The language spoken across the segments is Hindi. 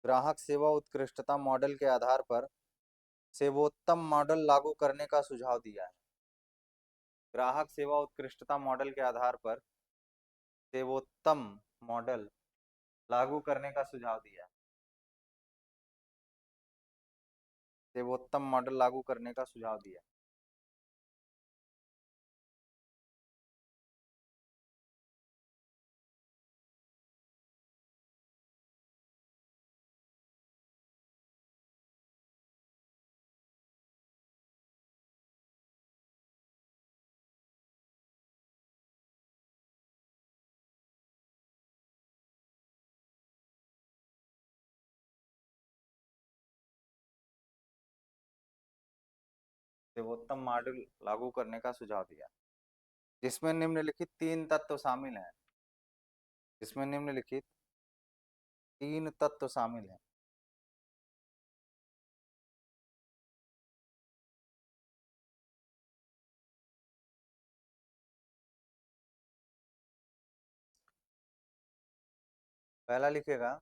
ग्राहक सेवा उत्कृष्टता मॉडल के आधार पर सेवोत्तम मॉडल लागू करने का सुझाव दिया है। ग्राहक सेवा उत्कृष्टता मॉडल के आधार पर सेवोत्तम मॉडल लागू करने का सुझाव दिया है। सेवोत्तम मॉडल लागू करने का सुझाव दिया। सेवोत्तम मॉडल लागू करने का सुझाव दिया जिसमें निम्नलिखित तीन तत्व शामिल हैं। जिसमें निम्नलिखित तीन तत्व शामिल हैं। पहला लिखेगा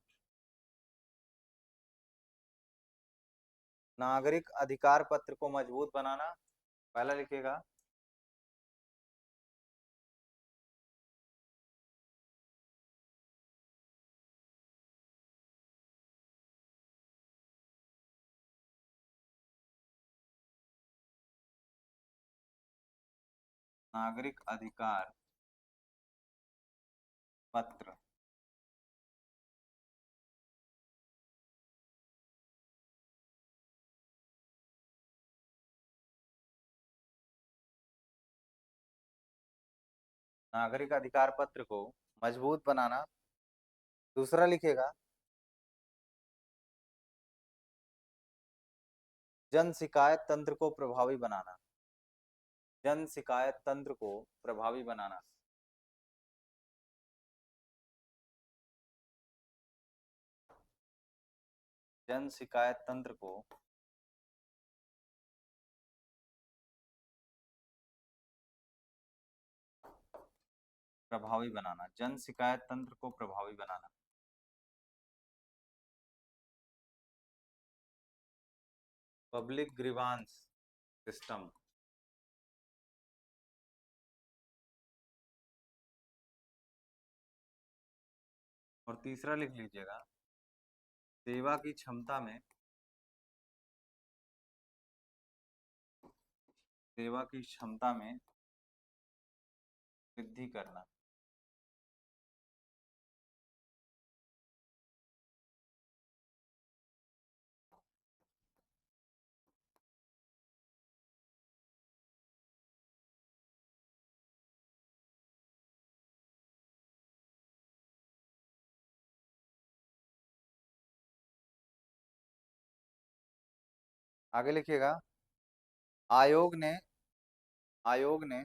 नागरिक अधिकार पत्र को मजबूत बनाना। पहला लिखेगा नागरिक अधिकार पत्र नागरिक अधिकार पत्र को मजबूत बनाना। दूसरा लिखेगा जन शिकायत तंत्र को प्रभावी बनाना। जन शिकायत तंत्र को प्रभावी बनाना। जन शिकायत तंत्र को प्रभावी बनाना। जन शिकायत तंत्र को प्रभावी बनाना। Public grievance system. और तीसरा लिख लीजिएगा सेवा की क्षमता में सेवा की क्षमता में वृद्धि करना। आगे लिखिएगा आयोग ने आयोग ने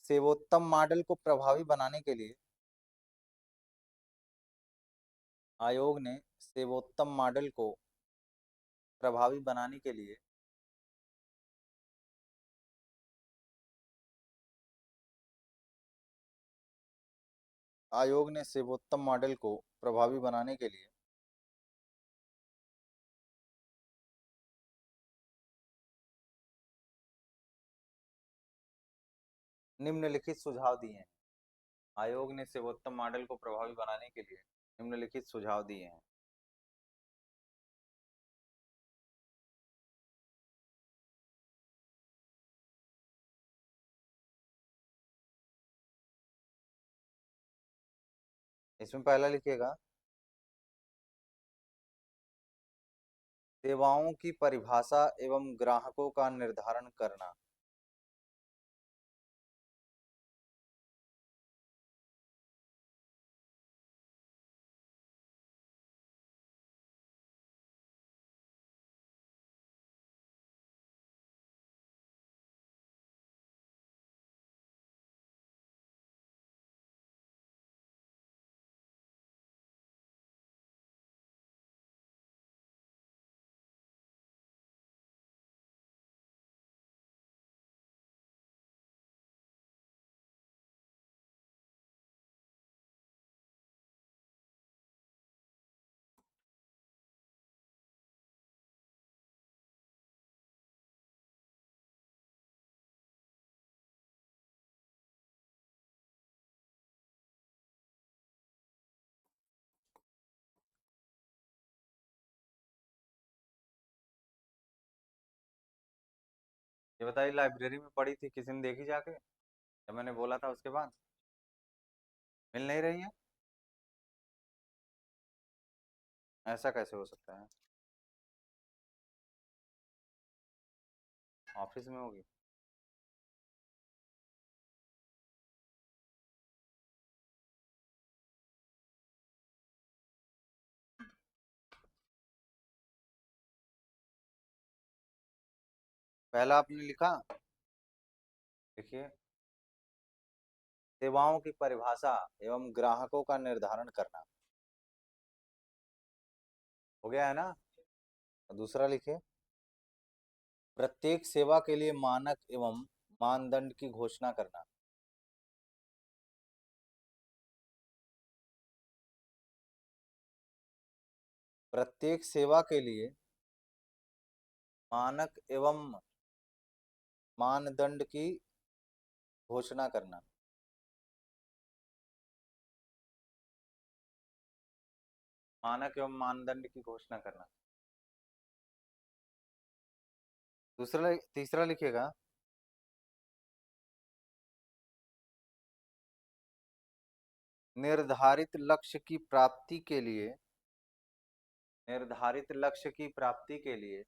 सेवोत्तम मॉडल को प्रभावी बनाने के लिए आयोग ने सेवोत्तम मॉडल को प्रभावी बनाने के लिए आयोग ने सेवोत्तम मॉडल को प्रभावी बनाने के लिए निम्नलिखित सुझाव दिए हैं। आयोग ने सेवोत्तम मॉडल को प्रभावी बनाने के लिए निम्नलिखित सुझाव दिए हैं। इसमें पहला लिखिएगा सेवाओं की परिभाषा एवं ग्राहकों का निर्धारण करना। ये बताइए, लाइब्रेरी में पढ़ी थी, किसी ने देखी जाके जब मैंने बोला था उसके बाद? मिल नहीं रही है? ऐसा कैसे हो सकता है? ऑफिस में होगी। पहला आपने लिखा, देखिए, सेवाओं की परिभाषा एवं ग्राहकों का निर्धारण करना। हो गया है ना? और दूसरा लिखिए, प्रत्येक सेवा के लिए मानक एवं मानदंड की घोषणा करना। प्रत्येक सेवा के लिए मानक एवं मानदंड की घोषणा करना। मानक एवं मानदंड की घोषणा करना। तीसरा लिखिएगा, निर्धारित लक्ष्य की प्राप्ति के लिए, निर्धारित लक्ष्य की प्राप्ति के लिए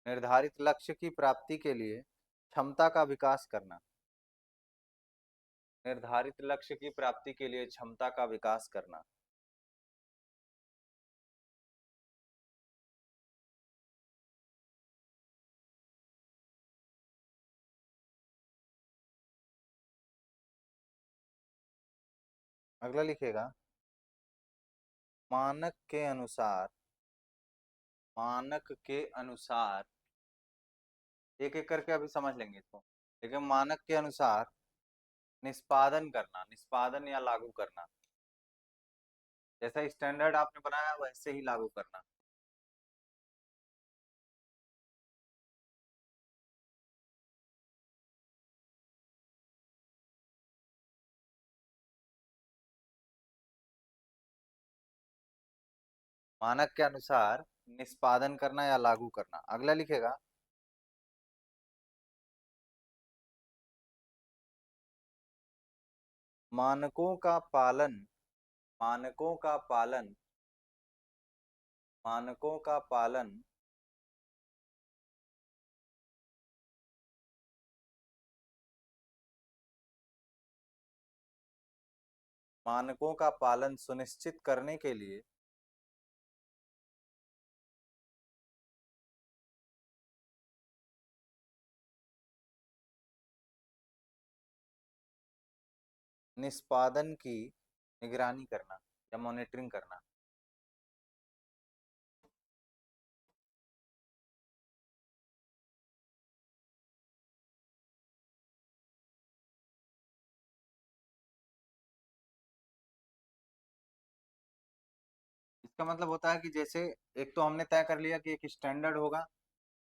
निर्धारित लक्ष्य की प्राप्ति के लिए क्षमता का विकास करना। निर्धारित लक्ष्य की प्राप्ति के लिए क्षमता का विकास करना। अगला लिखिएगा, मानक के अनुसार, मानक के अनुसार, एक एक करके अभी समझ लेंगे इसको। लेकिन मानक के अनुसार निष्पादन करना, निष्पादन या लागू करना। जैसा स्टैंडर्ड आपने बनाया वैसे ही लागू करना। मानक के अनुसार निष्पादन करना या लागू करना। अगला लिखेगा, मानकों का पालन, मानकों का पालन, मानकों का पालन मानकों का पालन सुनिश्चित करने के लिए निष्पादन की निगरानी करना या मॉनिटरिंग करना। इसका मतलब होता है कि जैसे एक तो हमने तय कर लिया कि एक स्टैंडर्ड होगा,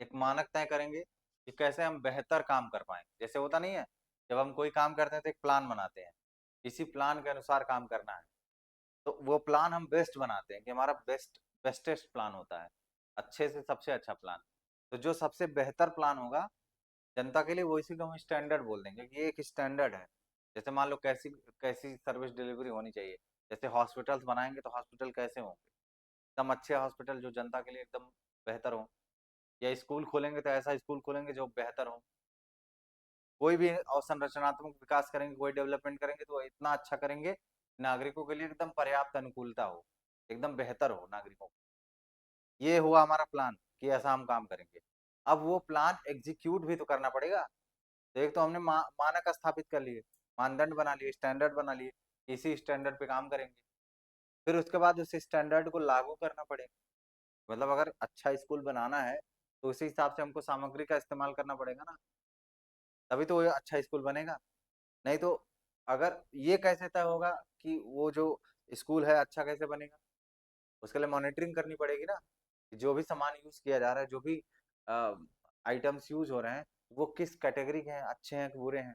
एक मानक तय करेंगे कि कैसे हम बेहतर काम कर पाए। जैसे होता नहीं है, जब हम कोई काम करते हैं तो एक प्लान बनाते हैं, इसी प्लान के अनुसार काम करना है। तो वो प्लान हम बेस्ट बनाते हैं कि हमारा बेस्टेस्ट प्लान होता है, अच्छे से सबसे अच्छा प्लान। तो जो सबसे बेहतर प्लान होगा जनता के लिए, वो इसी को हम स्टैंडर्ड बोल देंगे कि ये एक स्टैंडर्ड है। जैसे मान लो कैसी कैसी सर्विस डिलीवरी होनी चाहिए। जैसे हॉस्पिटल्स बनाएंगे तो हॉस्पिटल कैसे होंगे, एकदम अच्छे हॉस्पिटल जो जनता के लिए एकदम बेहतर हो। या स्कूल खोलेंगे तो ऐसा स्कूल खोलेंगे जो बेहतर हो। कोई भी अवसंरचनात्मक विकास करेंगे, कोई डेवलपमेंट करेंगे तो इतना अच्छा करेंगे, नागरिकों के लिए एकदम पर्याप्त अनुकूलता हो, एकदम बेहतर हो नागरिकों को। ये हुआ हमारा प्लान कि ऐसा हम काम करेंगे। अब वो प्लान एग्जीक्यूट भी तो करना पड़ेगा। तो एक तो हमने मानक स्थापित कर लिए, मानदंड बना लिए, स्टैंडर्ड बना लिए, इसी स्टैंडर्ड पे काम करेंगे। फिर उसके बाद उस स्टैंडर्ड को लागू करना पड़ेगा। मतलब अगर अच्छा स्कूल बनाना है तो उसी हिसाब से हमको सामग्री का इस्तेमाल करना पड़ेगा ना, तभी तो वो अच्छा स्कूल बनेगा। नहीं तो अगर ये कैसे तय होगा कि वो जो स्कूल है अच्छा कैसे बनेगा? उसके लिए मॉनिटरिंग करनी पड़ेगी ना, कि जो भी सामान यूज किया जा रहा है, जो भी आइटम्स यूज हो रहे हैं, वो किस कैटेगरी के हैं, अच्छे हैं कि बुरे हैं।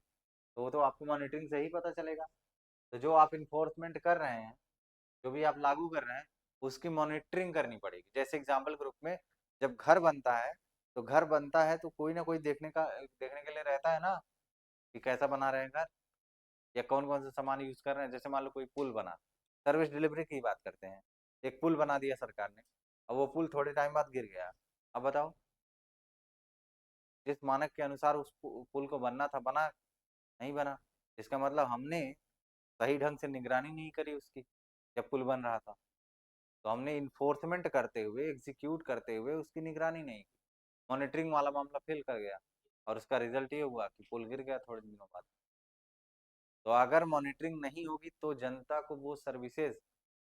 तो वो तो आपको मॉनिटरिंग से ही पता चलेगा। तो जो आप इन्फोर्समेंट कर रहे हैं, जो भी आप लागू कर रहे हैं, उसकी मॉनिटरिंग करनी पड़ेगी। जैसे एग्जाम्पल के रूप में, जब घर बनता है, तो घर बनता है तो कोई ना कोई देखने के लिए रहता है ना, कि कैसा बना रहे हैं घर, या कौन कौन सा सामान यूज कर रहे हैं। जैसे मान लो कोई पुल बना, सर्विस डिलीवरी की बात करते हैं, एक पुल बना दिया सरकार ने, अब वो पुल थोड़े टाइम बाद गिर गया, अब बताओ, जिस मानक के अनुसार उस पुल को बनना था बना नहीं बना। इसका मतलब हमने सही ढंग से निगरानी नहीं करी उसकी, जब पुल बन रहा था। तो हमने इन्फोर्समेंट करते हुए, एग्जीक्यूट करते हुए उसकी निगरानी नहीं की, मॉनिटरिंग वाला मामला फेल कर गया, और उसका रिजल्ट ये हुआ कि पुल गिर गया थोड़े दिनों बाद। तो अगर मॉनिटरिंग नहीं होगी तो जनता को वो सर्विसेज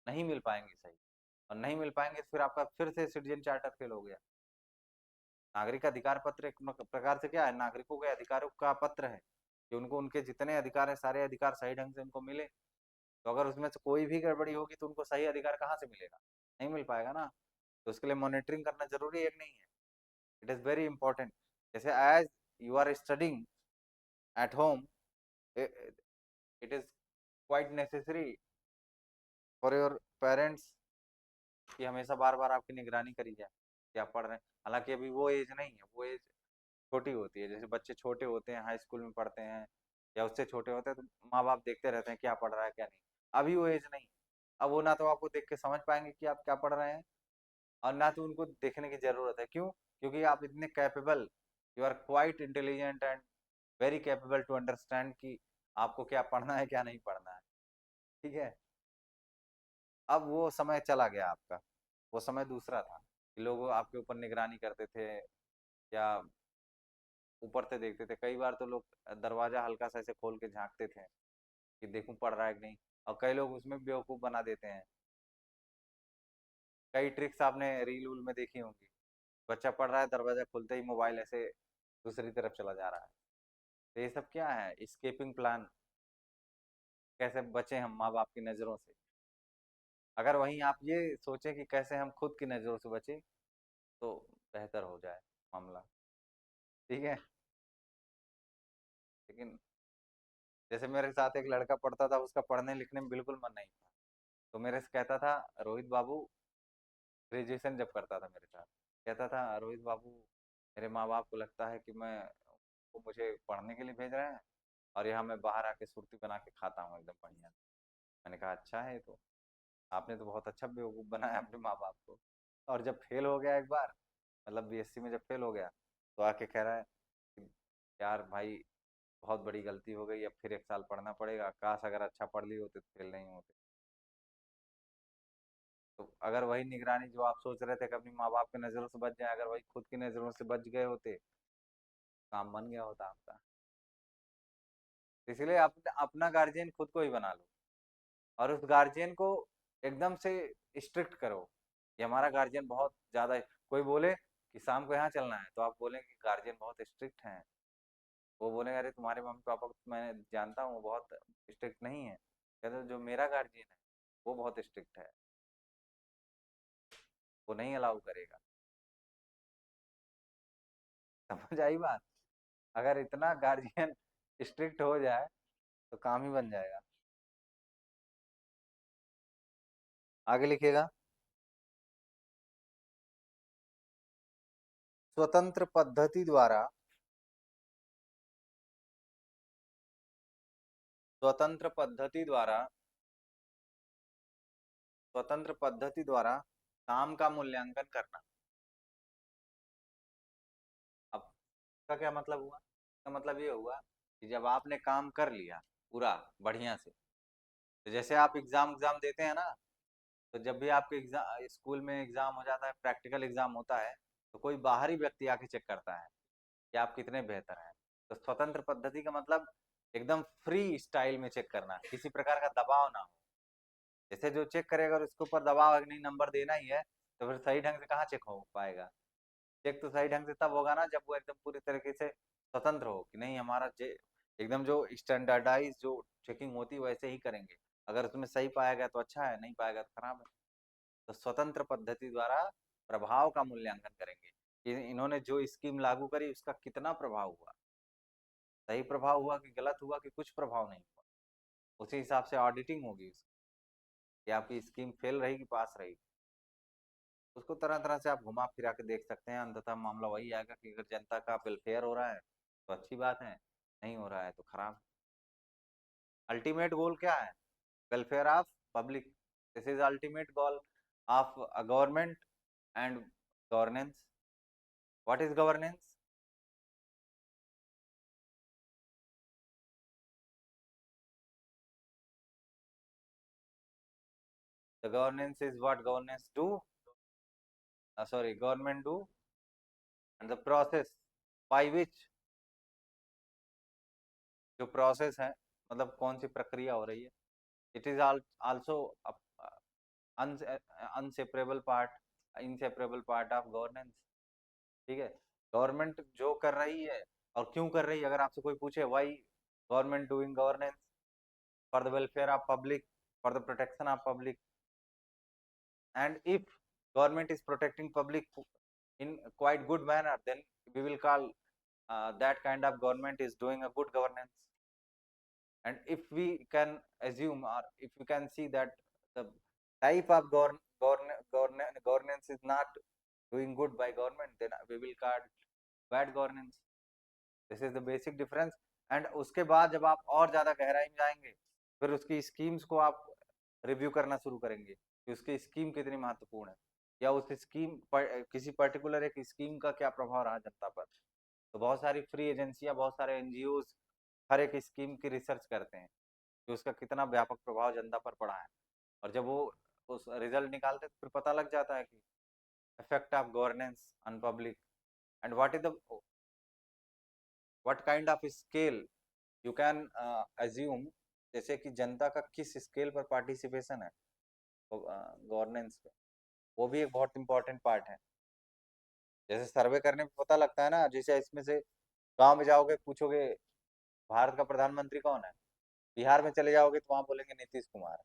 नहीं मिल पाएंगी सही, और नहीं मिल पाएंगे तो फिर आपका फिर से सिटीजन चार्टर फेल हो गया। नागरिक अधिकार पत्र एक प्रकार से क्या है, नागरिकों के अधिकारों का पत्र है, कि उनको उनके जितने अधिकार है सारे अधिकार सही ढंग से उनको मिले। तो अगर उसमें से कोई भी गड़बड़ी होगी तो उनको सही अधिकार कहाँ से मिलेगा, नहीं मिल पाएगा ना। तो उसके लिए मॉनिटरिंग करना जरूरी है कि नहीं है? It is very important. जैसे as you are studying at home, it is quite necessary for your parents कि हमेशा बार बार आपकी निगरानी करी जाए कि आप पढ़ रहे हैं। हालांकि अभी वो एज नहीं है, वो एज छोटी होती है, जैसे बच्चे छोटे होते हैं, हाई स्कूल में पढ़ते हैं या उससे छोटे होते हैं, तो माँ बाप देखते रहते हैं क्या पढ़ रहा है क्या नहीं। अभी वो एज नहीं। अब वो ना तो आपको देख के समझ पाएंगे कि आप क्या पढ़ रहे हैं, और ना तो उनको देखने की जरूरत है। क्यों? क्योंकि आप इतने capable, you are quite intelligent and very capable to understand कि आपको क्या पढ़ना है क्या नहीं पढ़ना है। ठीक है। अब वो समय चला गया आपका, वो समय दूसरा था कि लोग आपके ऊपर निगरानी करते थे, या ऊपर से देखते थे। कई बार तो लोग दरवाजा हल्का सा ऐसे खोल के झांकते थे कि देखूं पढ़ रहा है कि नहीं। और कई लोग उसमें बेवकूफ बना देते हैं। कई ट्रिक्स आपने रील उल में देखी होंगी, बच्चा पढ़ रहा है, दरवाजा खुलते ही मोबाइल ऐसे दूसरी तरफ चला जा रहा है। तो ये सब क्या है, स्केपिंग प्लान, कैसे बचे हम माँ बाप की नज़रों से। अगर वहीं आप ये सोचें कि कैसे हम खुद की नज़रों से बचे, तो बेहतर हो जाए मामला। ठीक है। लेकिन जैसे मेरे साथ एक लड़का पढ़ता था, उसका पढ़ने लिखने में बिल्कुल मन नहीं था, तो मेरे से कहता था, रोहित बाबू, ग्रेजुएशन जब करता था मेरे साथ, कहता था, रोहित बाबू, मेरे माँ बाप को लगता है कि मैं, वो मुझे पढ़ने के लिए भेज रहे हैं, और यहाँ मैं बाहर आके सुर्ती बना के खाता हूँ एकदम बढ़िया। मैंने कहा अच्छा है, तो आपने तो बहुत अच्छा बेवकूफ़ बनाया अपने माँ बाप को। और जब फेल हो गया एक बार, मतलब बीएससी में जब फेल हो गया, तो आके कह रहा है कि यार भाई, बहुत बड़ी गलती हो गई, अब फिर एक साल पढ़ना पड़ेगा, काश अगर अच्छा पढ़ लिए होते तो फेल नहीं होते। तो अगर वही निगरानी जो आप सोच रहे थे कि अपनी माँ बाप की नज़रों से बच जाए, अगर वही खुद की नज़रों से बच गए होते, काम बन गया होता आपका। इसलिए अपना गार्जियन खुद को ही बना लो, और उस गार्जियन को एकदम से स्ट्रिक्ट करो। कि हमारा गार्जियन बहुत ज़्यादा, कोई बोले कि शाम को यहाँ चलना है, तो आप बोलें कि गार्जियन बहुत स्ट्रिक्ट हैं। वो बोलेंगे अरे तुम्हारे मम्मी पापा को तो मैं जानता हूँ, वो बहुत स्ट्रिक्ट नहीं है। कहते जो मेरा गार्जियन है वो बहुत स्ट्रिक्ट है, वो नहीं अलाउ करेगा। समझ आई बात? अगर इतना गार्जियन स्ट्रिक्ट हो जाए तो काम ही बन जाएगा। आगे लिखिएगा। स्वतंत्र पद्धति द्वारा, स्वतंत्र पद्धति द्वारा, स्वतंत्र पद्धति द्वारा काम का मूल्यांकन करना। अब इसका क्या मतलब हुआ? इसका मतलब ये हुआ कि जब आपने काम कर लिया पूरा बढ़िया से, तो जैसे आप एग्जाम देते हैं ना, तो जब भी आपके एग्जाम स्कूल में एग्जाम हो जाता है, प्रैक्टिकल एग्जाम होता है, तो कोई बाहरी व्यक्ति आके चेक करता है कि आप कितने बेहतर हैं। तो स्वतंत्र पद्धति का मतलब एकदम फ्री स्टाइल में चेक करना, किसी प्रकार का दबाव ना हो। जैसे जो चेक करेगा और उसके ऊपर दबाव है कि नहीं नंबर देना ही है, तो फिर सही ढंग से कहाँ चेक हो पाएगा? चेक तो सही ढंग से तब होगा ना, जब वो एकदम पूरी तरीके से स्वतंत्र हो कि नहीं, हमारा एकदम जो स्टैंडर्डाइज जो चेकिंग होती है वैसे ही करेंगे। अगर उसमें सही पाया गया तो अच्छा है, नहीं पाया गया तो खराब है। तो स्वतंत्र पद्धति द्वारा प्रभाव का मूल्यांकन करेंगे कि इन्होंने जो स्कीम लागू करी उसका कितना प्रभाव हुआ। सही प्रभाव हुआ कि गलत हुआ कि कुछ प्रभाव नहीं हुआ, उसी हिसाब से ऑडिटिंग होगी उसकी, कि आपकी स्कीम फेल रहेगी पास रहेगी। उसको तरह तरह से आप घुमा फिरा के देख सकते हैं, अंततः मामला वही आएगा कि अगर जनता का वेलफेयर हो रहा है तो अच्छी बात है, नहीं हो रहा है तो खराब। अल्टीमेट गोल क्या है? Welfare of public. This is ultimate goal of a government and governance. What is governance? The governance is what governance do, sorry, government do, and the process by which, जो प्रोसेस है मतलब कौन सी प्रक्रिया हो रही है, it is also inseparable part inseparable part of governance. ठीक है, गवर्नमेंट जो कर रही है और क्यों कर रही है, अगर आपसे कोई पूछे why government doing governance, for the welfare of public, for the protection of public, and if government is protecting public in quite good manner, then we will call that kind of government is doing a good governance. And if we can assume or if we can see that the type of governance is not doing good by government, then we will call bad governance. This is the basic difference. And उसके बाद जब आप और ज़्यादा गहराई में जाएंगे, फिर उसकी स्कीम्स को आप रिव्यू करना शुरू करेंगे कि उसकी स्कीम कितनी महत्वपूर्ण है, या उस स्कीम पर किसी पर्टिकुलर एक स्कीम का क्या प्रभाव रहा जनता पर। तो बहुत सारी फ्री एजेंसियां, बहुत सारे एनजीओ हर एक स्कीम की रिसर्च करते हैं कि उसका कितना व्यापक प्रभाव जनता पर पड़ा है, और जब वो उस रिजल्ट निकालते हैं तो फिर पता लग जाता है कि effect of governance on public and what kind of scale you can assume, जैसे कि जनता का किस स्केल पर पार्टिसिपेशन है गवर्नेंस पे, वो भी एक बहुत इंपॉर्टेंट पार्ट है। जैसे सर्वे करने में पता लगता है ना, जैसे इसमें से गांव में जाओगे पूछोगे भारत का प्रधानमंत्री कौन है, बिहार में चले जाओगे तो वहां बोलेंगे नीतीश कुमार।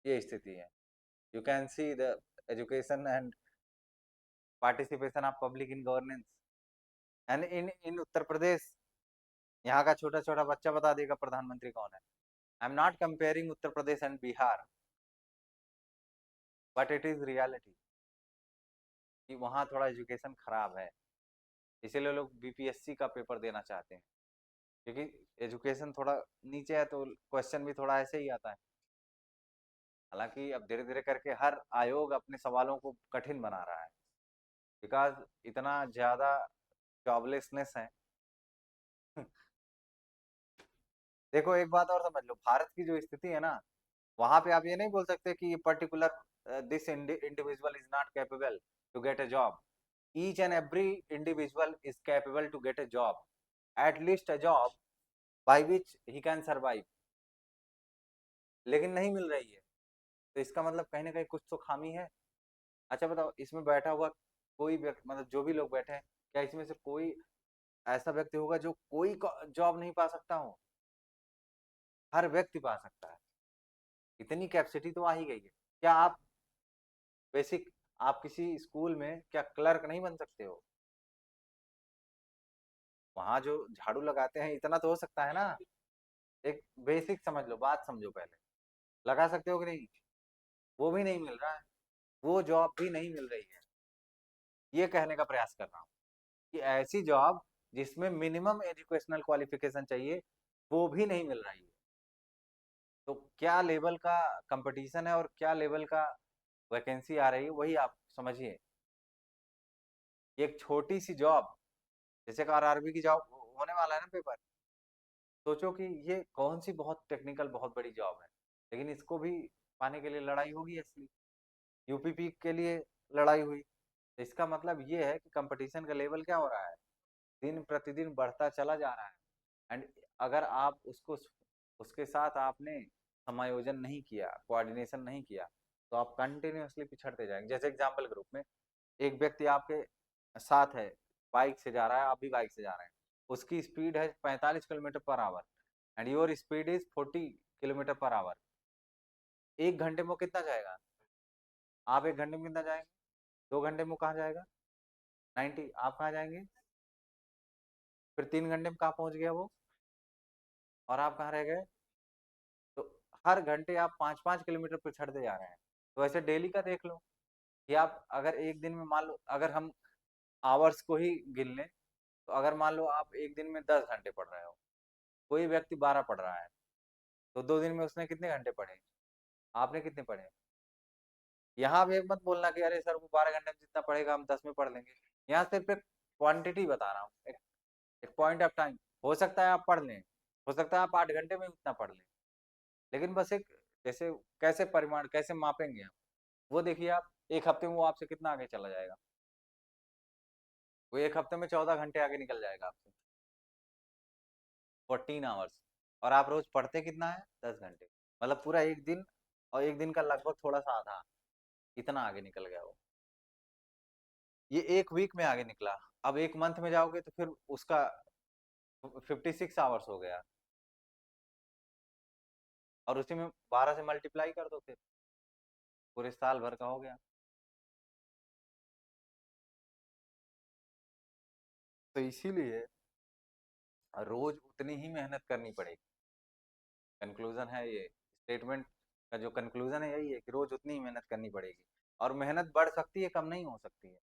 ये स्थिति है। You can see the education and participation of public in governance and in Uttar Pradesh, यहाँ का छोटा छोटा बच्चा बता देगा प्रधानमंत्री कौन है। I am not comparing Uttar Pradesh and Bihar, but it is reality कि वहाँ थोड़ा एजुकेशन खराब है, इसीलिए लोग बीपीएससी का पेपर देना चाहते हैं, क्योंकि एजुकेशन थोड़ा नीचे है तो क्वेश्चन भी थोड़ा ऐसे ही आता है। हालांकि अब धीरे धीरे करके हर आयोग अपने सवालों को कठिन बना रहा है, बिकॉज इतना ज़्यादा जॉबलेसनेस है। देखो एक बात और समझ लो, भारत की जो स्थिति है ना, वहां पे आप ये नहीं बोल सकते कि ये particular this individual is not capable to get a job. Each and every individual is capable to get a job, at least a job by which he can survive, लेकिन नहीं मिल रही है। तो इसका मतलब कहीं ना कहीं कुछ तो खामी है। अच्छा बताओ, इसमें बैठा हुआ कोई व्यक्ति, मतलब जो भी लोग बैठे हैं, क्या इसमें से कोई ऐसा व्यक्ति होगा जो कोई जॉब नहीं पा सकता हो? हर व्यक्ति पा सकता है, इतनी कैपेसिटी तो आ ही गई है। क्या आप बेसिक, आप किसी स्कूल में क्या क्लर्क नहीं बन सकते हो? वहां जो झाड़ू लगाते हैं इतना तो हो सकता है ना। एक बेसिक समझ लो, बात समझो पहले, लगा सकते हो कि नहीं? वो भी नहीं मिल रहा है, वो जॉब भी नहीं मिल रही है। ये कहने का प्रयास कर रहा हूँ कि ऐसी जॉब जिसमें मिनिमम एजुकेशनल क्वालिफिकेशन चाहिए, वो भी नहीं मिल रही है। तो क्या लेवल का कंपटीशन है और क्या लेवल का वैकेंसी आ रही है, वही आप समझिए। एक छोटी सी जॉब, जैसे आरआरबी की जॉब होने वाला है ना पेपर, सोचो कि ये कौन सी बहुत टेक्निकल बहुत बड़ी जॉब है, लेकिन इसको भी पाने के लिए लड़ाई होगी। इसलिए यूपीपी के लिए लड़ाई हुई, तो इसका मतलब ये है कि कंपटीशन का लेवल क्या हो रहा है, दिन प्रतिदिन बढ़ता चला जा रहा है। एंड अगर आप उसको उसके साथ आपने समायोजन नहीं किया, कोऑर्डिनेशन नहीं किया, तो आप कंटिन्यूअसली पिछड़ते जाएंगे। जैसे एग्जाम्पल के रूप में, एक व्यक्ति आपके साथ है, बाइक से जा रहा है, आप भी बाइक से जा रहे हैं, उसकी स्पीड है 45 kilometre per hour and your speed is 40 kilometre per hour. एक घंटे में वो कितना जाएगा? आप एक घंटे में कितना जाएंगे? 2 घंटे में वो कहाँ जाएगा? 90। आप कहाँ जाएंगे? फिर 3 घंटे में कहाँ पहुंच गया वो? और आप कहाँ रह गए? तो हर घंटे आप 5-5 किलोमीटर पिछड़ते जा रहे हैं। तो ऐसे डेली का देख लो कि आप अगर एक दिन में मान लो, अगर हम आवर्स को ही गिन लें, तो अगर मान लो आप एक दिन में 10 घंटे पढ़ रहे हो, कोई व्यक्ति 12 पढ़ रहा है, तो 2 दिन में उसने कितने घंटे पढ़े? आपने कितने पढ़े? यहाँ भी मत बोलना कि अरे सर वो 12 घंटे में जितना पढ़ेगा हम 10 में पढ़ लेंगे। यहाँ सिर्फ एक क्वांटिटी बता रहा हूँ, एक पॉइंट ऑफ टाइम। हो सकता है आप पढ़ लें, हो सकता है आप 8 घंटे में उतना पढ़ लें, लेकिन बस एक जैसे कैसे परिमाण कैसे मापेंगे हम, वो देखिए आप। एक हफ्ते में वो आपसे कितना आगे चला जाएगा? वो एक हफ्ते में 14 घंटे आगे निकल जाएगा आपसे, 14 आवर्स। और आप रोज पढ़ते कितना है? 10 घंटे। मतलब पूरा एक दिन, और एक दिन का लगभग थोड़ा सा आधा, इतना आगे निकल गया वो। ये एक वीक में आगे निकला। अब एक मंथ में जाओगे तो फिर उसका 56 आवर्स हो गया, और उसी में 12 से मल्टीप्लाई कर दो, फिर पूरे साल भर का हो गया। तो इसीलिए रोज उतनी ही मेहनत करनी पड़ेगी। कंक्लूजन है ये, स्टेटमेंट का जो कंक्लूजन है यही है कि रोज उतनी ही मेहनत करनी पड़ेगी। और मेहनत बढ़ सकती है, कम नहीं हो सकती है।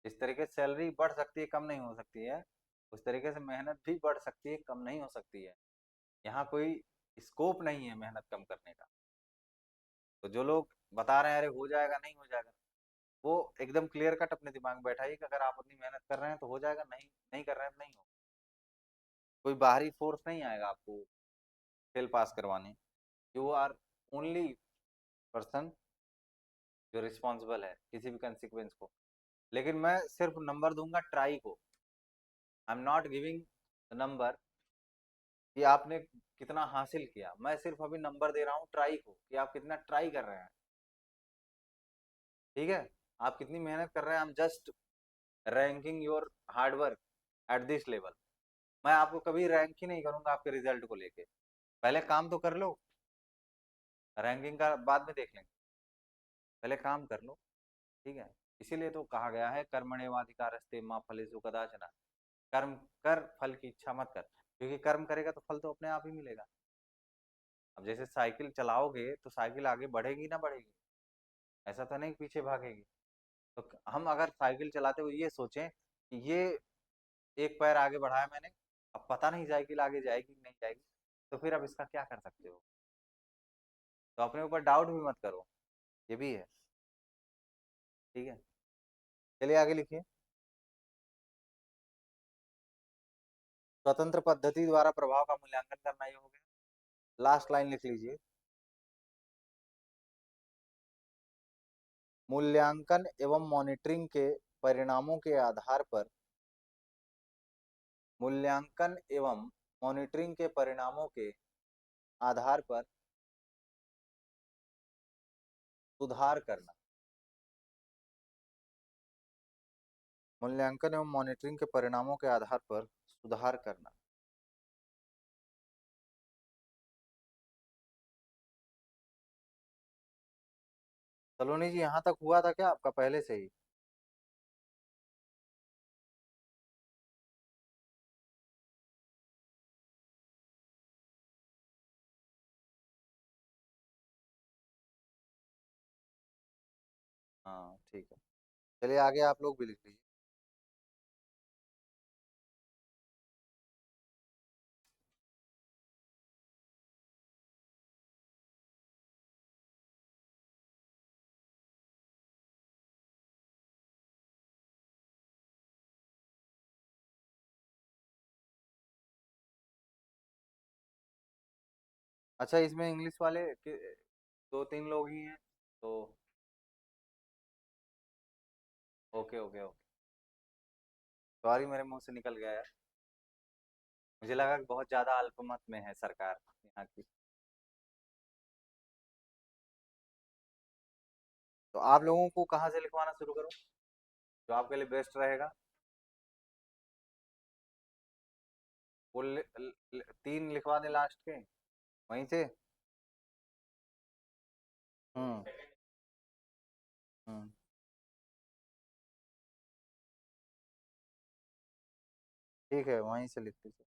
जिस तरीके से सैलरी बढ़ सकती है, कम नहीं हो सकती है, उस तरीके से मेहनत भी बढ़ सकती है, कम नहीं हो सकती है। यहाँ कोई स्कोप नहीं है मेहनत कम करने का। तो जो लोग बता रहे हैं अरे हो जाएगा, नहीं हो जाएगा, वो एकदम क्लियर कट अपने दिमाग में बैठाइए कि अगर आप उतनी मेहनत कर रहे हैं तो हो जाएगा, नहीं नहीं कर रहे हैं तो नहीं हो। कोई बाहरी फोर्स नहीं आएगा आपको फेल पास करवाने। यू आर ओनली पर्सन जो रिस्पॉन्सिबल है किसी भी कंसिक्वेंस को। लेकिन मैं सिर्फ नंबर दूंगा ट्राई को। I am not giving number कि आपने कितना हासिल किया। मैं सिर्फ अभी नंबर दे रहा हूँ ट्राई को, कि आप कितना ट्राई कर रहे हैं। ठीक है, आप कितनी मेहनत कर रहे हैं। I am just ranking your hard work at this level. मैं आपको कभी रैंक ही नहीं करूंगा आपके रिजल्ट को लेके। पहले काम तो कर लो, रैंकिंग का बाद में देख लेंगे, पहले काम कर लो। ठीक है, इसीलिए तो कहा गया है कर्मण्येवाधिकारस्ते माँ फलेषु कदाचन। कर्म कर, फल की इच्छा मत कर, क्योंकि कर्म करेगा तो फल तो अपने आप ही मिलेगा। अब जैसे साइकिल चलाओगे तो साइकिल आगे बढ़ेगी ना बढ़ेगी? ऐसा तो नहीं कि पीछे भागेगी। तो हम अगर साइकिल चलाते हुए ये सोचें कि ये एक पैर आगे बढ़ाया मैंने, अब पता नहीं साइकिल आगे जाएगी कि नहीं जाएगी, तो फिर अब इसका क्या कर सकते हो? तो अपने ऊपर डाउट भी मत करो, ये भी है। ठीक है, चलिए आगे लिखिए। स्वतंत्र पद्धति द्वारा प्रभाव का मूल्यांकन करना, ये हो गया। लास्ट लाइन लिख लीजिए। मूल्यांकन एवं मॉनिटरिंग के परिणामों के आधार पर, मूल्यांकन एवं मॉनिटरिंग के परिणामों के आधार पर सुधार करना। मूल्यांकन एवं मॉनिटरिंग के परिणामों के आधार पर सुधार करना। सलोनी जी, यहाँ तक हुआ था क्या आपका पहले से ही? हाँ ठीक है, चलिए आगे आप लोग भी लिख लीजिए। अच्छा, इसमें इंग्लिश वाले दो तीन लोग ही हैं, तो ओके ओके ओके। सॉरी, मेरे मुंह से निकल गया यार। मुझे लगा कि बहुत ज्यादा अल्पमत में है सरकार यहाँ की। तो आप लोगों को कहाँ से लिखवाना शुरू करूँ, जो आपके लिए बेस्ट रहेगा? वो 3 लिखवा दें लास्ट के, वहीं से। हम्म। हम्म। ठीक है, वहीं से लिख लीजिए।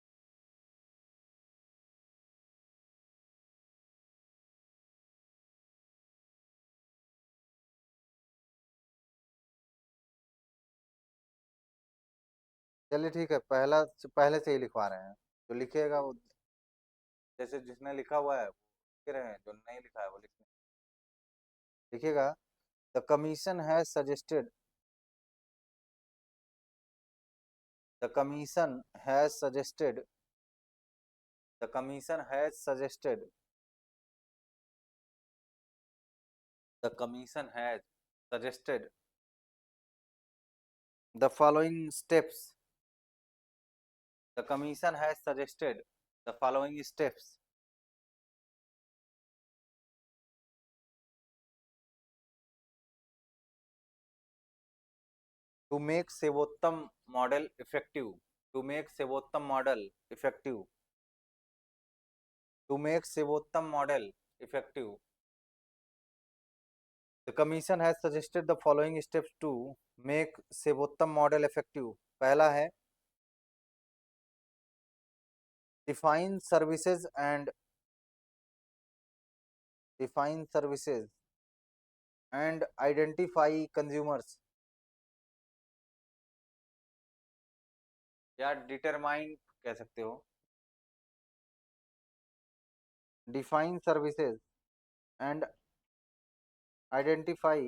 चलिए ठीक है, पहले से ही लिखवा रहे हैं, जो लिखेगा वो, जैसे जिसने लिखा हुआ है वो लिख रहे हैं, जो नहीं लिखा है वो लिखेगा। The commission has suggested, the commission has suggested, the commission has suggested, the commission has suggested the following steps. The commission has suggested the following steps. To make Sevottam model effective. To make Sevottam model effective. To make Sevottam model effective. The commission has suggested the following steps to make Sevottam model effective. पहला है define services and identify consumers, या determine कह सकते हो, define services and identify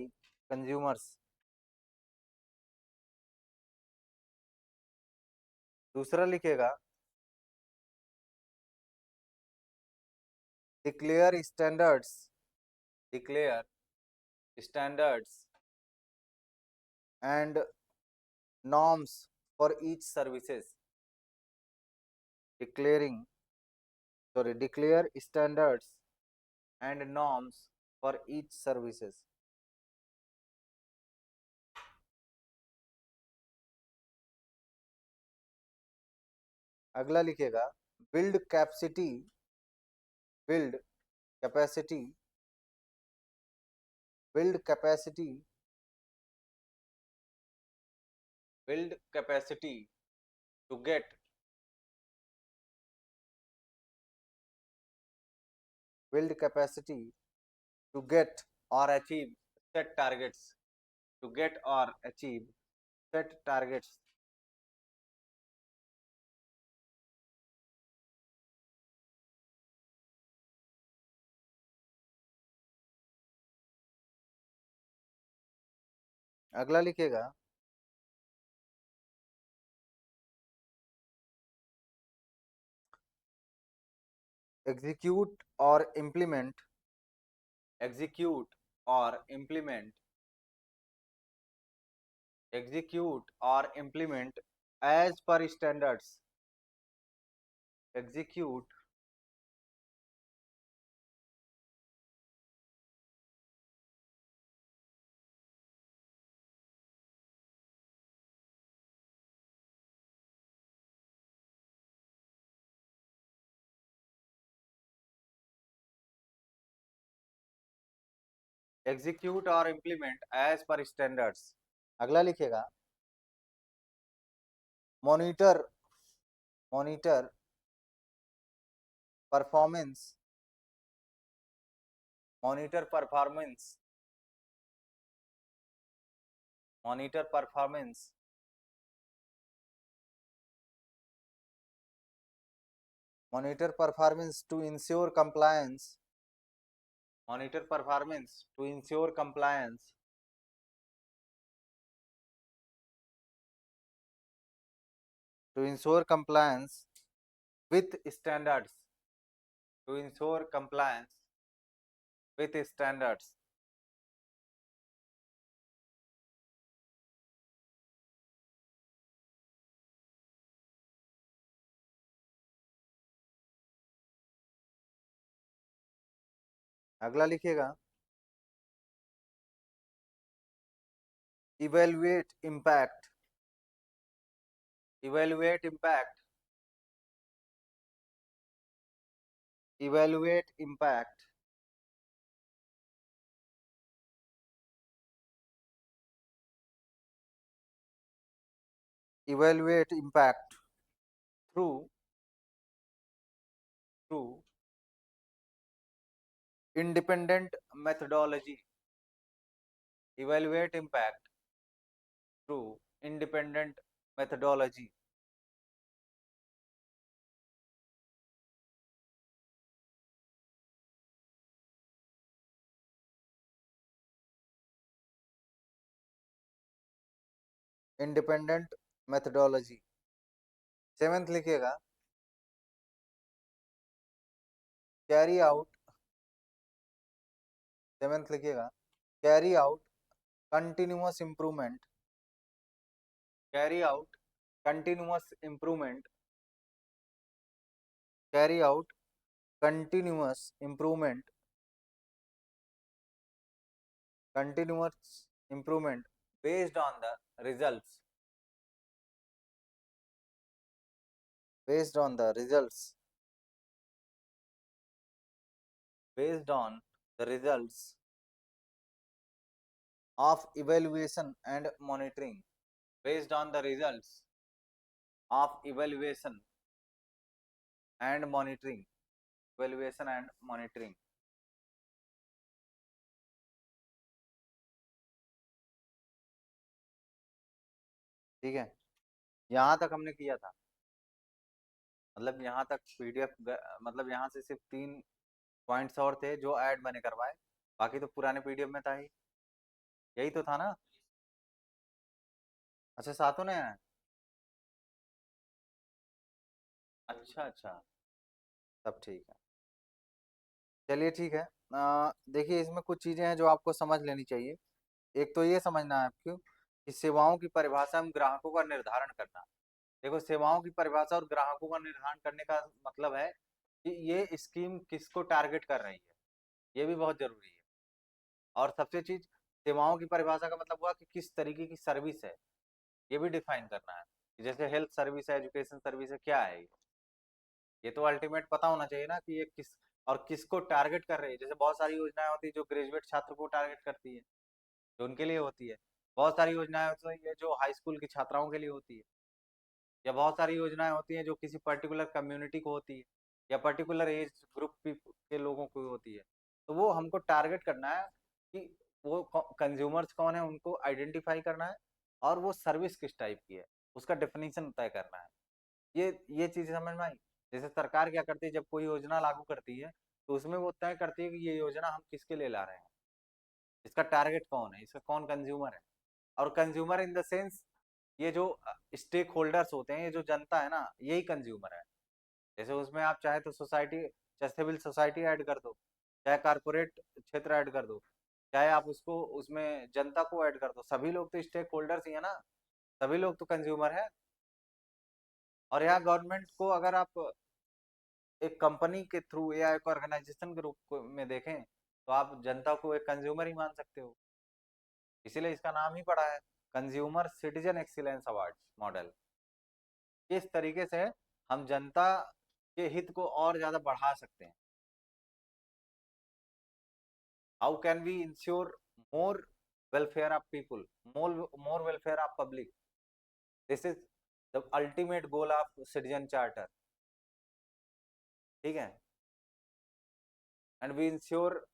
consumers. दूसरा लिखेगा declare standards, declare standards and norms for each services. Declare standards and norms for each services. अगला लिखेगा build capacity, build capacity, build capacity, build capacity to get, build capacity to get or achieve set targets, to get or achieve set targets. अगला लिखेगा execute or implement, execute or implement, execute or implement as per standards, execute execute or implement as per standards. अगला लिखेगा monitor, monitor performance, monitor performance, monitor performance, monitor performance to ensure compliance, monitor performance to ensure compliance, to ensure compliance with standards, to ensure compliance with standards. अगला लिखिएगा evaluate impact, evaluate impact, evaluate impact, evaluate impact through independent methodology, evaluate impact through independent methodology. Independent methodology. Seventh लिखिएगा, कैरी आउट, सेवेंथ लिखिएगा, carry out continuous improvement, carry out continuous improvement, carry out continuous improvement, continuous improvement based on the results, based on the results, based on the results of evaluation and monitoring, based on the results of evaluation and monitoring, evaluation and monitoring। ठीक है, यहाँ तक हमने किया था, मतलब यहाँ तक पीडीएफ, मतलब यहाँ से सिर्फ 3 पॉइंट्स और थे जो ऐड मैंने करवाए, बाकी तो पुराने पीडीएफ में था ही, यही तो था ना। अच्छा, सातों ने आया, अच्छा अच्छा, तब ठीक है, चलिए ठीक है। देखिए, इसमें कुछ चीजें हैं जो आपको समझ लेनी चाहिए। एक तो ये समझना है आपको कि सेवाओं की परिभाषा में ग्राहकों का निर्धारण करना। देखो, सेवाओं की परिभाषा और ग्राहकों का निर्धारण करने का मतलब है कि ये स्कीम किसको टारगेट कर रही है, ये भी बहुत जरूरी है। और सबसे चीज, सेवाओं की परिभाषा का मतलब हुआ कि किस तरीके की सर्विस है, ये भी डिफाइन करना है। जैसे हेल्थ सर्विस है, एजुकेशन सर्विस है, क्या है ये तो अल्टीमेट पता होना चाहिए ना कि ये किस और किसको टारगेट कर रही है। जैसे बहुत सारी योजनाएं होती है जो ग्रेजुएट छात्र को टारगेट करती है, जो उनके लिए होती है। बहुत सारी योजनाएं होती है जो हाई स्कूल की छात्राओं के लिए होती है, या बहुत सारी योजनाएं होती हैं जो किसी पर्टिकुलर कम्युनिटी को होती है, या पर्टिकुलर एज ग्रुप के लोगों को होती है। तो वो हमको टारगेट करना है कि वो कंज्यूमर्स कौन है, उनको आइडेंटिफाई करना है, और वो सर्विस किस टाइप की है उसका डेफिनेशन तय करना है। ये चीज समझ में आई। जैसे सरकार क्या करती है, जब कोई योजना लागू करती है तो उसमें वो तय करती है कि ये योजना हम किसके लिए ला रहे हैं, इसका टारगेट कौन है, इसका कौन कंज्यूमर है। और कंज्यूमर इन द सेंस, ये जो स्टेक होल्डर्स होते हैं, ये जो जनता है ना, यही कंज्यूमर है। जैसे उसमें आप चाहे तो सोसाइटी, चाहे सिविल सोसाइटी ऐड कर दो, चाहे कारपोरेट क्षेत्र ऐड कर दो, चाहे आप उसको उसमें जनता को ऐड कर दो, सभी लोग तो स्टेक होल्डर्स ही है ना, सभी लोग तो कंज्यूमर है। और यहाँ गवर्नमेंट को अगर आप एक कंपनी के थ्रू या एक ऑर्गेनाइजेशन के रूप में देखें तो आप जनता को एक कंज्यूमर ही मान सकते हो। इसीलिए इसका नाम ही पड़ा है consumer citizen excellence award model. किस तरीके से हम जनता के हित को और ज्यादा बढ़ा सकते हैं, how can we ensure more welfare of people, more welfare of public, this is the ultimate goal of citizen charter. ठीक है, and we ensure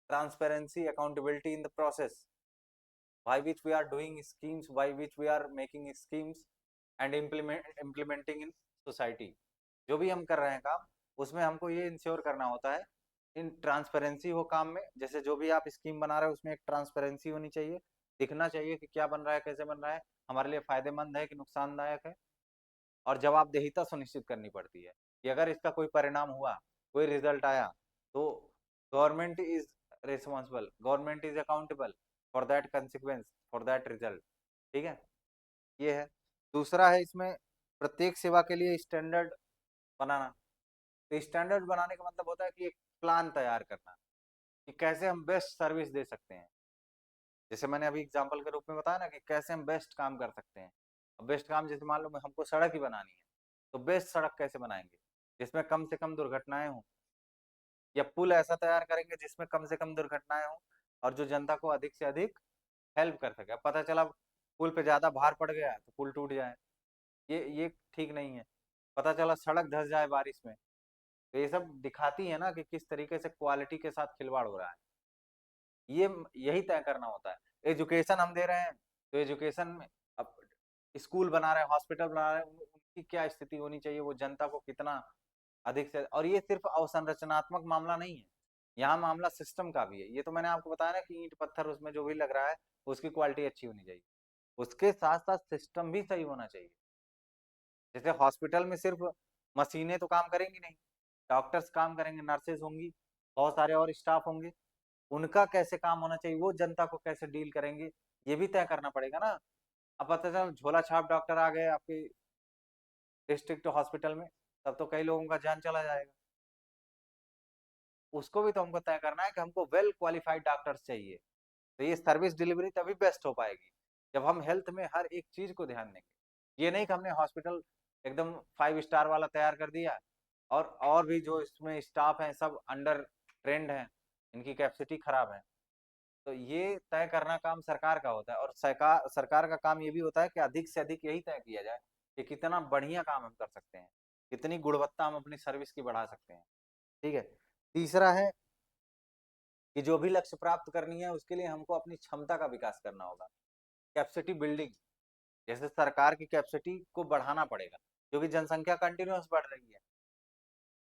transparency, accountability in the process by which we are doing schemes, by which we are making schemes and implementing in society। जो भी हम कर रहे हैं काम, उसमें हमको ये इंश्योर करना होता है इन ट्रांसपेरेंसी हो काम में। जैसे जो भी आप स्कीम बना रहे हो उसमें एक ट्रांसपेरेंसी होनी चाहिए, दिखना चाहिए कि क्या बन रहा है, कैसे बन रहा है, हमारे लिए फायदेमंद है कि नुकसानदायक है। और जवाबदेहिता सुनिश्चित करनी पड़ती है कि अगर इसका कोई परिणाम हुआ, कोई रिजल्ट आया, तो government is responsible, government is accountable for that consequence, for that result. ठीक है, ये है। दूसरा है इसमें प्रत्येक सेवा के लिए स्टैंडर्ड बनाना। तो स्टैंडर्ड बनाने का मतलब होता है कि एक प्लान तैयार करना कि कैसे हम बेस्ट सर्विस दे सकते हैं। जैसे मैंने अभी एग्जांपल के रूप में बताया ना कि कैसे हम बेस्ट काम कर सकते हैं। बेस्ट काम, जैसे मान लो हमको सड़क ही बनानी है, तो बेस्ट सड़क कैसे बनाएंगे जिसमें कम से कम दुर्घटनाएं हों, या पुल ऐसा तैयार करेंगे जिसमें कम से कम दुर्घटनाएं हों और जो जनता को अधिक से अधिक हेल्प कर सके। अब पता चला पुल पे ज्यादा भार पड़ गया तो पुल टूट जाए, ये ठीक नहीं है। पता चला सड़क धंस जाए बारिश में, तो ये सब दिखाती है ना कि किस तरीके से क्वालिटी के साथ खिलवाड़ हो रहा है। ये यही तय करना होता है। एजुकेशन हम दे रहे हैं, तो एजुकेशन में अब स्कूल बना रहे हैं, हॉस्पिटल बना रहे हैं, उनकी क्या स्थिति होनी चाहिए, वो जनता को कितना अधिक से। और ये सिर्फ अवसंरचनात्मक मामला नहीं है, यहाँ मामला सिस्टम का भी है। ये तो मैंने आपको बताया ना कि ईंट पत्थर उसमें जो भी लग रहा है उसकी क्वालिटी अच्छी होनी चाहिए। उसके साथ साथ सिस्टम भी सही होना चाहिए। जैसे हॉस्पिटल में सिर्फ मशीनें तो काम करेंगी नहीं, डॉक्टर्स काम करेंगे, नर्सेज होंगी, बहुत सारे और स्टाफ होंगे, उनका कैसे काम होना चाहिए, वो जनता को कैसे डील करेंगे, ये भी तय करना पड़ेगा ना। अब पता चल झोला छाप डॉक्टर आ गए आपके डिस्ट्रिक्ट हॉस्पिटल में, तब तो कई लोगों का जान चला जाएगा। उसको भी तो हमको तय करना है कि हमको वेल क्वालिफाइड डॉक्टर्स चाहिए। तो ये सर्विस डिलीवरी तभी बेस्ट हो पाएगी जब हम हेल्थ में हर एक चीज को ध्यान देंगे। ये नहीं कि हमने हॉस्पिटल एकदम 5 स्टार वाला तैयार कर दिया और भी जो इसमें स्टाफ है सब अंडर ट्रेंड है, इनकी कैपेसिटी खराब है। तो ये तय करना काम सरकार का होता है, और सरकार सरकार का काम ये भी होता है कि अधिक से अधिक यही तय किया जाए कि कितना बढ़िया काम हम कर सकते हैं, कितनी गुणवत्ता हम अपनी सर्विस की बढ़ा सकते हैं। ठीक है। तीसरा है कि जो भी लक्ष्य प्राप्त करनी है उसके लिए हमको अपनी क्षमता का विकास करना होगा, कैपेसिटी बिल्डिंग। जैसे सरकार की कैपेसिटी को बढ़ाना पड़ेगा, क्योंकि जनसंख्या कंटिन्यूअस बढ़ रही है,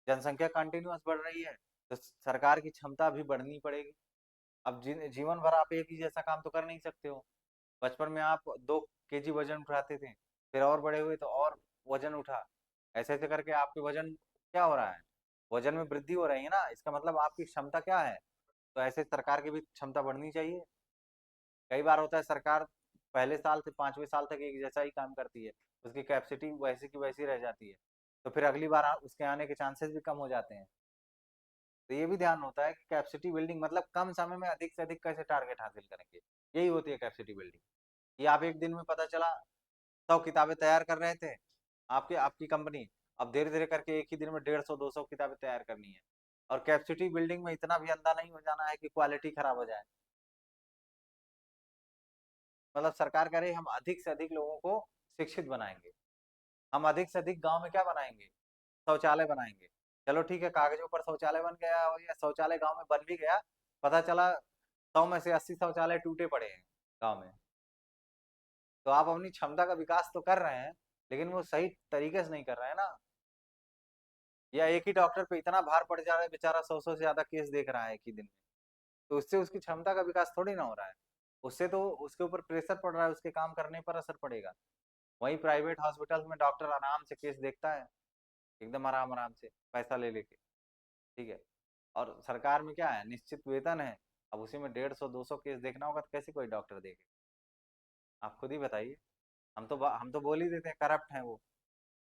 जनसंख्या कंटिन्यूअस बढ़ रही है, तो सरकार की क्षमता भी बढ़नी पड़ेगी। अब जीवन भर आप एक ही जैसा काम तो कर नहीं सकते हो। बचपन में आप 2 kg वजन उठाते थे, फिर और बड़े हुए तो और वजन उठा, ऐसे ऐसे करके आपके वजन क्या हो रहा है, वजन में वृद्धि हो रही है ना, इसका मतलब आपकी क्षमता क्या है। तो ऐसे सरकार की भी क्षमता बढ़नी चाहिए। कई बार होता है सरकार पहले साल से 5वें साल तक एक जैसा ही काम करती है, उसकी कैपेसिटी वैसी की वैसी रह जाती है, तो फिर अगली बार उसके आने के चांसेस भी कम हो जाते हैं। तो ये भी ध्यान होता है कि कैपेसिटी बिल्डिंग मतलब कम समय में अधिक से अधिक कैसे टारगेट हासिल करेंगे, यही होती है कैपेसिटी बिल्डिंग। ये आप एक दिन में पता चला 100 किताबें तैयार कर रहे थे आपके आपकी कंपनी, अब धीरे धीरे करके एक ही दिन में 150 200 किताबें तैयार करनी है। और कैपेसिटी बिल्डिंग में इतना भी अंधा नहीं हो जाना है कि क्वालिटी खराब हो जाए। मतलब सरकार कह रही है हम अधिक से अधिक लोगों को शिक्षित बनाएंगे, हम अधिक से अधिक गांव में क्या बनाएंगे, शौचालय बनाएंगे। चलो ठीक है, कागजों पर शौचालय बन गया और या शौचालय गांव में बन भी गया, पता चला 100 में से 80 शौचालय टूटे पड़े हैं गांव में। तो आप अपनी क्षमता का विकास तो कर रहे हैं, लेकिन वो सही तरीके से नहीं कर रहे हैं ना। या एक ही डॉक्टर पे इतना भार पड़ जा रहा है, बेचारा 100 से ज्यादा केस देख रहा है एक ही दिन में, तो उससे उसकी क्षमता का विकास थोड़ी ना हो रहा है। उससे तो उसके ऊपर प्रेशर पड़ रहा है, उसके काम करने पर असर पड़ेगा। वहीं प्राइवेट हॉस्पिटल में डॉक्टर आराम से केस देखता है, एकदम आराम आराम से पैसा ले लेके। ठीक है। और सरकार में क्या है, निश्चित वेतन है, अब उसी में 150 200 केस देखना होगा तो कैसे कोई डॉक्टर देखे। आप खुद ही बताइए। हम तो बोल ही देते हैं करप्ट है वो।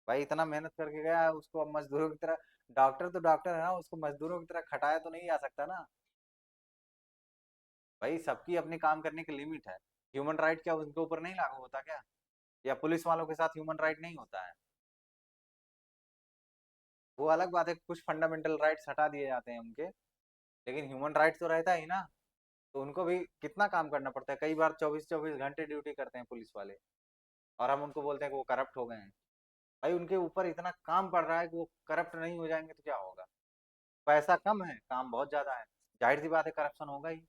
भाई इतना मेहनत करके गया है, उसको अब मजदूरों की तरह, डॉक्टर तो डॉक्टर है ना, उसको मजदूरों की तरह खटाया तो नहीं जा सकता ना। भाई सबकी अपनी काम करने की लिमिट है। ह्यूमन राइट क्या उनके ऊपर नहीं लागू होता क्या, या पुलिस वालों के साथ ह्यूमन राइट नहीं होता है। वो अलग बात है, कुछ फंडामेंटल राइट्स हटा दिए जाते हैं उनके, लेकिन ह्यूमन राइट तो रहता ही ना। तो उनको भी कितना काम करना पड़ता है, कई बार 24 24 घंटे ड्यूटी करते हैं पुलिस वाले, और हम उनको बोलते हैं कि वो करप्ट हो गए हैं। भाई उनके ऊपर इतना काम पड़ रहा है कि वो करप्ट नहीं हो जाएंगे तो क्या होगा। पैसा कम है, काम बहुत ज्यादा है, जाहिर सी बात है करप्शन होगा ही।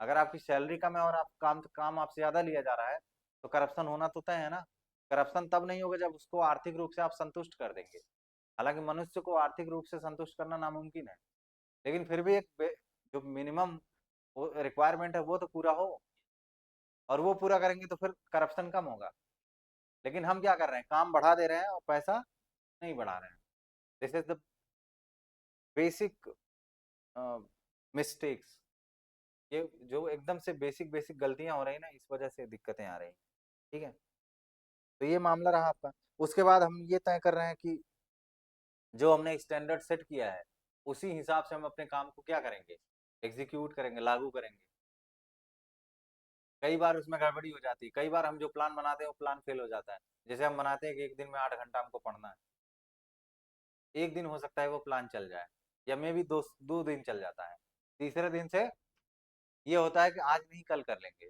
अगर आपकी सैलरी कम है और आप काम आपसे ज्यादा लिया जा रहा है, तो करप्शन होना तो तय है ना। करप्शन तब नहीं होगा जब उसको आर्थिक रूप से आप संतुष्ट कर देंगे। हालांकि मनुष्य को आर्थिक रूप से संतुष्ट करना नामुमकिन है, लेकिन फिर भी जो मिनिमम रिक्वायरमेंट है वो तो पूरा हो, और वो पूरा करेंगे तो फिर करप्शन कम होगा। लेकिन हम क्या कर रहे हैं, काम बढ़ा दे रहे हैं और पैसा नहीं बढ़ा रहे हैं। This is the basic mistakes. ये जो एकदम से बेसिक बेसिक गलतियां हो रही है ना, इस वजह से दिक्कतें आ रही हैं। ठीक है। तो ये मामला रहा आपका। उसके बाद हम ये तय कर रहे हैं कि जो हमने स्टैंडर्ड सेट किया है उसी हिसाब से हम अपने काम को क्या करेंगे, एग्जीक्यूट करेंगे, लागू करेंगे। कई बार उसमें गड़बड़ी हो जाती है, कई बार हम जो प्लान बनाते हैं वो प्लान फेल हो जाता है। जैसे हम बनाते हैं कि एक दिन में 8 घंटा हमको पढ़ना है, एक दिन हो सकता है वो प्लान चल जाए, या मे भी 2 दिन चल जाता है, तीसरे दिन से ये होता है कि आज नहीं कल कर लेंगे।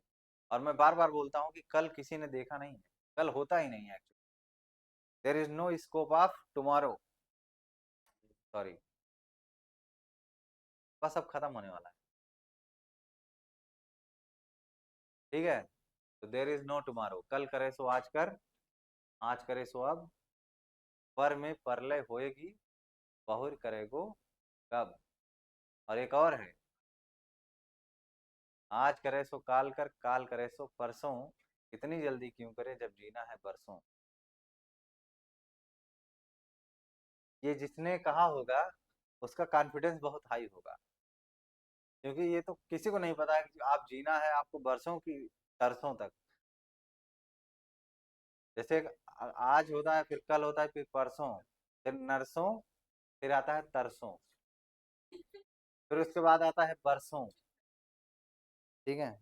और मैं बार बार बोलता हूँ कि कल किसी ने देखा नहीं है, कल होता ही नहीं है actually. There is no scope of tomorrow. Sorry, बस अब खत्म होने वाला है। ठीक है। तो देर इज नो टुमारो, कल करे सो आज कर, आज करे सो अब, पर में परलय होएगी, बहुर करेगो कब। और एक और है, आज करे सो काल कर, काल करे सो परसों, इतनी जल्दी क्यों करे जब जीना है बरसों। ये जिसने कहा होगा उसका कॉन्फिडेंस बहुत हाई होगा, क्योंकि ये तो किसी को नहीं पता है कि आप जीना है आपको बरसों की तरसों तक। जैसे आज होता है, फिर कल होता है, फिर परसों, फिर नरसों, फिर आता है तरसों, फिर उसके बाद आता है बरसों। ठीक है।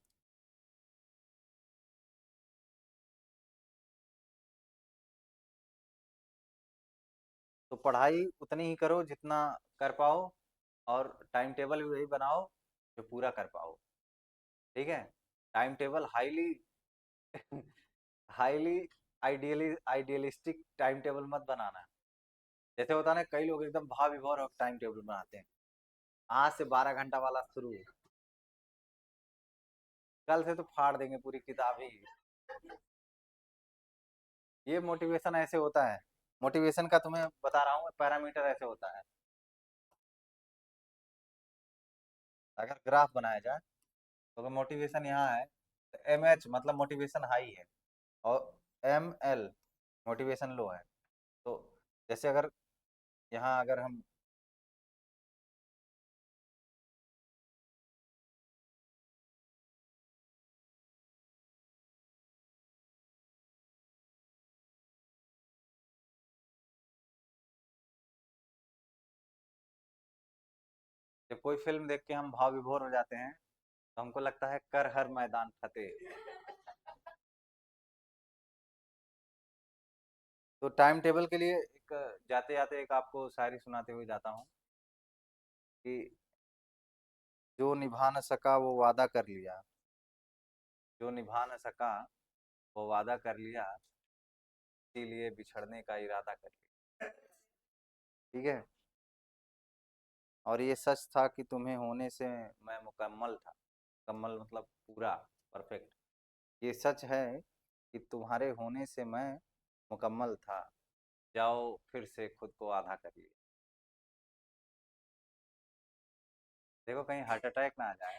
तो पढ़ाई उतनी ही करो जितना कर पाओ, और टाइम टेबल भी वही बनाओ जो पूरा कर पाओ। ठीक है। Time table highly highly idealistic time table मत बनाना। जैसे होता है ना, कई लोग एकदम भाव विभोर और टाइम टेबल बनाते हैं, आज से 12 घंटा वाला शुरू, कल से तो फाड़ देंगे पूरी किताब ही। ये मोटिवेशन ऐसे होता है। मोटिवेशन का तुम्हें बता रहा हूँ, पैरामीटर ऐसे होता है। अगर ग्राफ बनाया जाए तो अगर मोटिवेशन यहाँ है तो एम एच मतलब मोटिवेशन हाई है, और एम एल मोटिवेशन लो है। तो जैसे अगर यहाँ अगर हम, जब कोई फिल्म देख के हम भाव विभोर हो जाते हैं तो हमको लगता है कर हर मैदान फतेह। तो टाइम टेबल के लिए एक, जाते जाते एक आपको शायरी सुनाते हुए जाता हूँ कि जो निभा न सका वो वादा कर लिया, जो निभा न सका वो वादा कर लिया, इसीलिए बिछड़ने का इरादा कर लिया। ठीक है। और ये सच था कि तुम्हें होने से मैं मुकम्मल था। मुकम्मल मतलब पूरा, परफेक्ट। ये सच है कि तुम्हारे होने से मैं मुकम्मल था, जाओ फिर से खुद को आधा कर लिया। देखो कहीं हार्ट अटैक ना आ जाए।